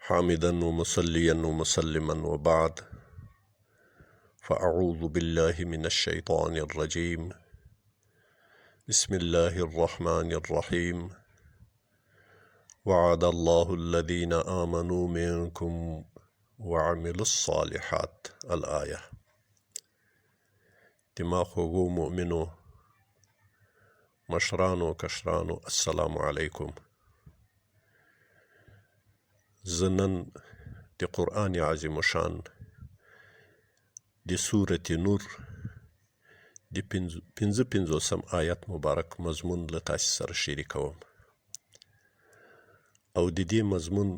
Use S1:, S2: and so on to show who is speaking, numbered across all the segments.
S1: حامدا ومصليا ومسلما وبعد، فأعوذ بالله من الشيطان الرجيم. بسم الله الرحمن الرحيم. وعد الله الذين آمنوا منكم وعملوا الصالحات. الآية. دما خوږو مؤمنو مشرانو کشرانو السلام علیکم. زنن د قرآن عظیم شان د سورة نور د 55 آیت مبارک مضمون له تاسو سره شریکوم، او د دې مضمون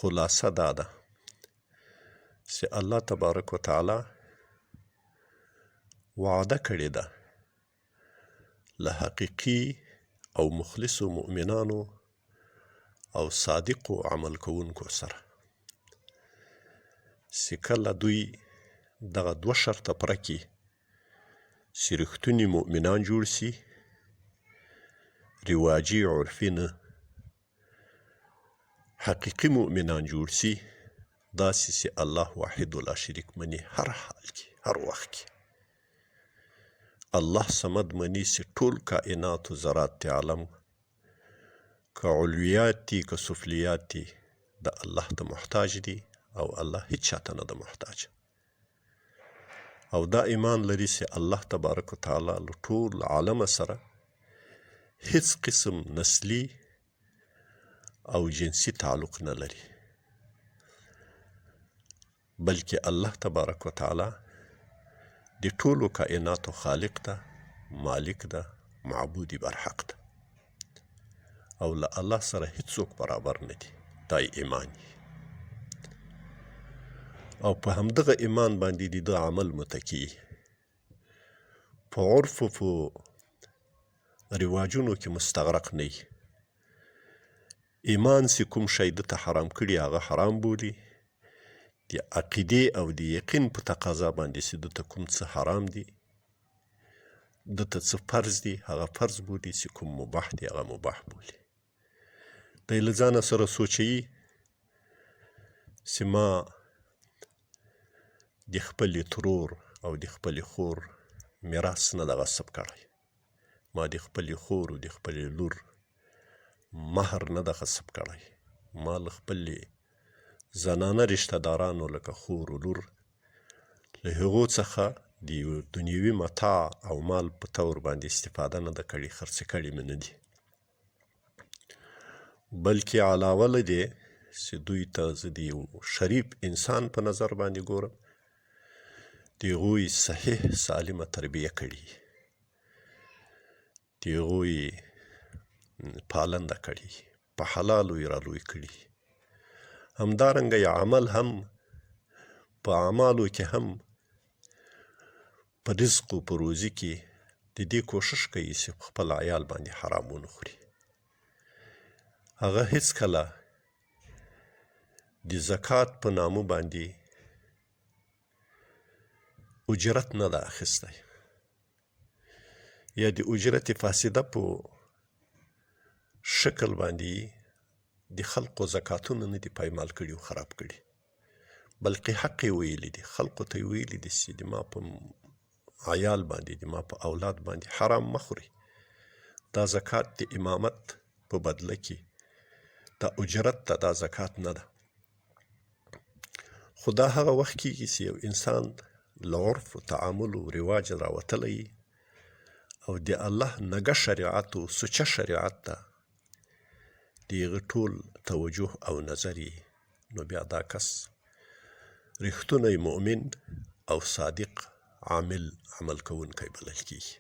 S1: خلاصه دا ده چې الله تبارک وتعالی وعده کړې ده له حقیقي او مخلصو مؤمنانو او صادقو عمل کوونکو سره چې کله دوی دغه دوه شرطه پوره کړي چې رښتوني مؤمنان جوړ سي، رواجي عرفي نه حقیقي مؤمنان جوړ سي، داسې چې الله واحد لا شریک مني هر حال کې هر وخت کې، الله صمد مني چې ټول کائنات و ذرات عالم که علویات دي که سفلیات دي د الله ته محتاج دي، او الله هیڅ چاته نه ده محتاج. او دا ایمان لري چې الله تبارک وتعالی له ټول عالم سره هیڅ قسم نسلی او جنسي تعلق نه لري، بلکې الله تبارک وتعالی د ټولو کائناتو خالق ده، مالک ده، معبودی برحق ده، او له الله سره هیڅوک برابر نه دي. دا ایمان او په همدغه ایمان باندې د ده عمل متکی په عرف و په رواجونو کې مستغرق نه وي. ایمان چې کوم شی ده ته حرام کړي هغه حرام بولي، د عقیدې او د یقین په تقاضا باندې چې ده ته کوم څه حرام دي، ده ته څه فرض دي هغه فرض بولي، چې کوم مباح دي هغه مباح بولي. دی له ځانه سره سوچوي چې ما د خپلې ترور او د خپلې خور میراث نه ده غصب کړی، ما د خپلې خور او د خپلې لور مهر نه ده غصب کړی، ما له خپلې زنانه رشته دارانو لکه خور و لور له هغو څخه د یو دنیوي متاع او مال په طور باندې استفاده نه ده کړې، خرڅې کړې مې نه دي، بلکې علاوه له دې چې دوی ته زه د یو شریف انسان په نظر باندې ګورم، د هغوی صحیح سالمه تربیه کړي، د هغوی پالنده کړي، په حلالو یې رالوی کړي. همدارنګه یې عمل هم په اعمالو کې هم په رزق و په روزي کې د دې کوشش کوي چې په خپل عیال باندې حرام ونه خوري. هغه هیڅکله د زکات په نامه باندې اجرت نه ده اخیستی، یا د اجرت فاسده په شکل باندې د خلقو زکاتونه نه دي پایمال کړي او خراب کړي، بلکې حق یې ویلي دي، خلقو ته یې ویلي دي چې د ما په عیال باندې د ما په اولاد باندې حرام مه خوري. دا زکات د امامت په بدله کې دا اجرت ته دا زکات نه ده. خو دا هغه وخت کېږي چې یو انسان له عرف و تعامل و رواج راوتلی او د الله نګه شریعت و سوچه شریعت ته د هغه ټول توجه او نظر یي، نو بیا دا کس رښتونی مؤمن او صادق عامل عمل کوونکی بلل کېږي.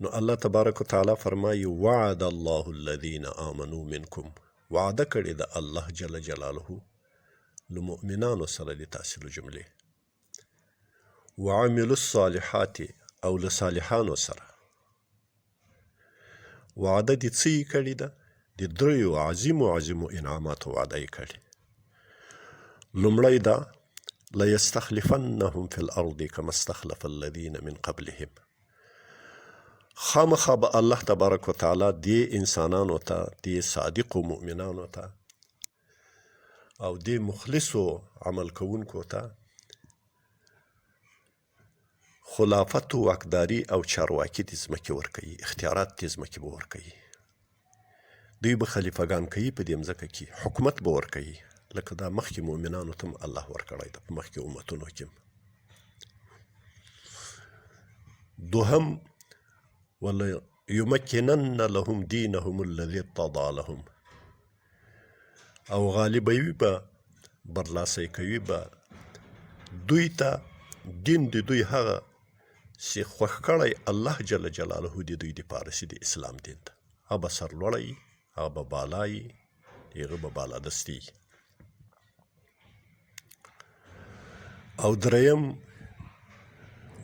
S1: نو الله تبارک وتعالی فرمایي وعد الله الذین آمنوا منکم، وعده کړې ده الله جل جلاله له مؤمنانو سره د تاسې له جملې، وعملوا الصالحات او له صالحانو سره. وعده د څه یې کړې ده؟ د دریو عظیمو انعاماتو وعده یې کړې. لومړی دا لیستخلفنهم فی الارض کما استخلف الذین من قبلهم، خامخا به الله تبارک وتعالی دې انسانانو ته، دې صادقو مؤمنانو ته او دې مخلصو عمل کوونکو ته خلافت و واکداري او چارواکي دې ځمکې ورکوي، اختیارات دې ځمکې به ورکوي. دوی به خلیفګان کوي په دې ځمکه کې، حکومت به ورکوي، لکه دا مخکې مؤمنانو ته هم الله ورکړی ده په مخکې امتونو کې. دوهم، وليمکنن لهم دینهم الذي ارتضى لهم، او غالبوي به، برلاسی کوي به دوی ته دین د دوی هغه چې خوښ کړی الله جل جلاله د دوی دپاره چې د اسلام دین ته، هغه به سرلوړی، هغه به بالا یي، هغه به بالادستی. او دریم،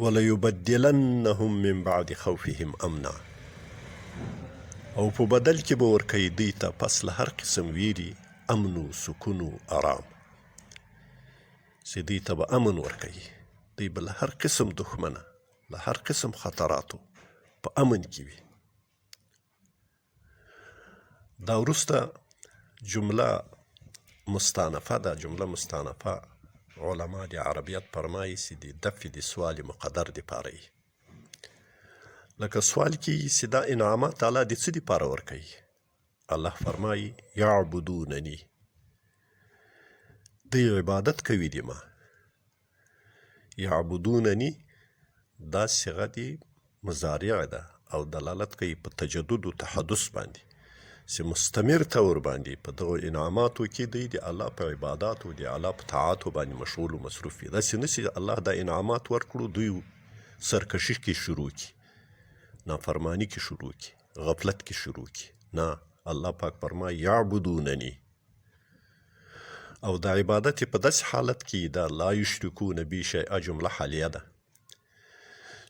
S1: وليبدلنهم من بعد خوفهم امنا، او په بدل کې به ورکوي دوی ته پس له هر قسم ویري امن و سکون و آرام، چې دوی ته به امن ورکوي، دوی به له هر قسم دښمنه، له هر قسم خطراتو په امن کې وي. دا وروسته جمله مستانفه ده. جمله مستانفه علما د عربیت فرمایي چې د دفع د سوال مقدر دپاره یي. لکه سوال کیږي چې دا انعامات الله د څه دپاره ورکوي؟ الله فرمایي یعبدونني، دوی عبادت کوي د ما. یعبدونني دا صیغه د مضارع ده او دلالت کوي په تجدد و تحدث باندې، چې مستمر طور باندې په دغو انعاماتو کې دوی د الله په عباداتو، د الله په طاعاتو باندې مشغول و مصروف وي. داسې نه چې الله دا انعامات ورکړو دوی سرکشي کې شروع کړي، نافرمانی کې شروع کړي، غفلت کې شروع کړي. نه، الله پاک فرمایي یعبدونني، او دا عبادت په داسې حالت کې دا لا یشرکون بی شیئا جمله حالیه ده،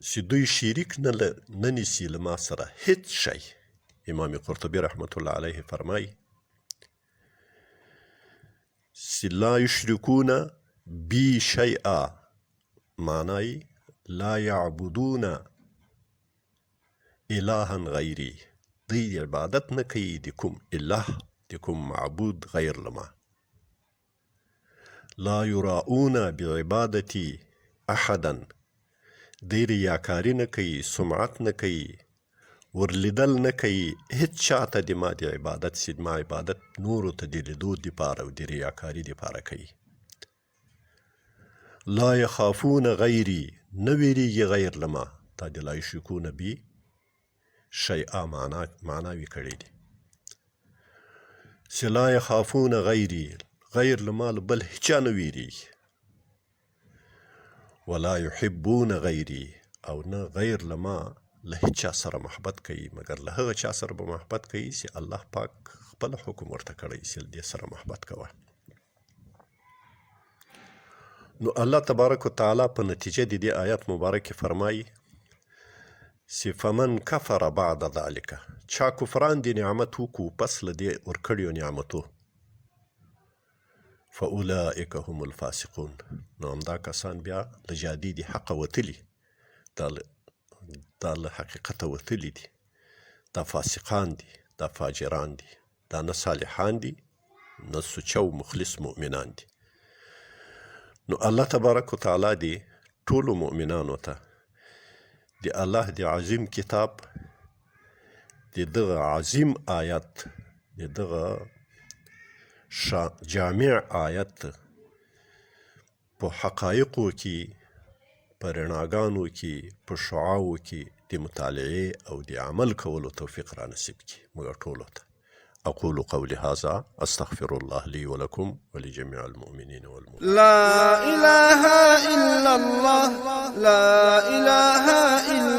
S1: چې دوی شریک نه نیسي له ما سره هیڅ شی. امام قرطبي رحمت الله علیه فرمایي چې لا یشرکون بی شیئا معنی لا یعبدون الها غیری، دوی عبادت نه کوي د کوم اله، د کوم معبود غیر لما. لا یراؤون بعبادتي احدا، دوی ریاکاري نه کوي، سمعت نه کوي، ورلیدل نه کوي هیڅ چاته د ما د عبادت، چې ما عبادت نورو ته د لیدو دپاره او د ریاکاري دپاره کوي. لا یخافون غیري، نه ویریږي غیر لما. دا د لا یشرکون بی شیئا معناوي کړی دي، چې لا یخافون غیري، غیر لما بل هیچا نه ویریږي. ولا یحبون غیري، او نه غیر لما له هیچا سره محبت کوي، مګر له هغه چا سره به محبت کوي چې الله پاک خپل حکم ورته کړی چې دې سره محبت کوه. نو الله تبارک وتعالی په نتیجه د دې آیات مبارک فرمایي چې فمن کفر بعد ذلک، چا کفران د نعمت وکړو پس له دې ورکړیو نعمتو، فاولئک هم الفاسقون، نو همدا کسان بیا له جادي د حقه وتلي، دا له حقیقته وتلي دي، دا فاسقان دي، دا فاجران دي، دا نه صالحان دي، نه سوچه و مخلص مؤمنان دي. نو الله تبارک وتعالی دې ټولو مؤمنانو ته د الله د عظیم کتاب، د دغه عظیم آیت، د دغه جامع آیت په حقایقو کې، په رڼاګانو کې، په شعاعو کې د مطالعې او د عمل کولو توفیق را نصیب کړي موږ ټولو ته. أقول قولي هذا أستغفر الله لي ولكم ولجميع المؤمنين والمؤمنات.
S2: لا إله إلا الله، لا إله إلا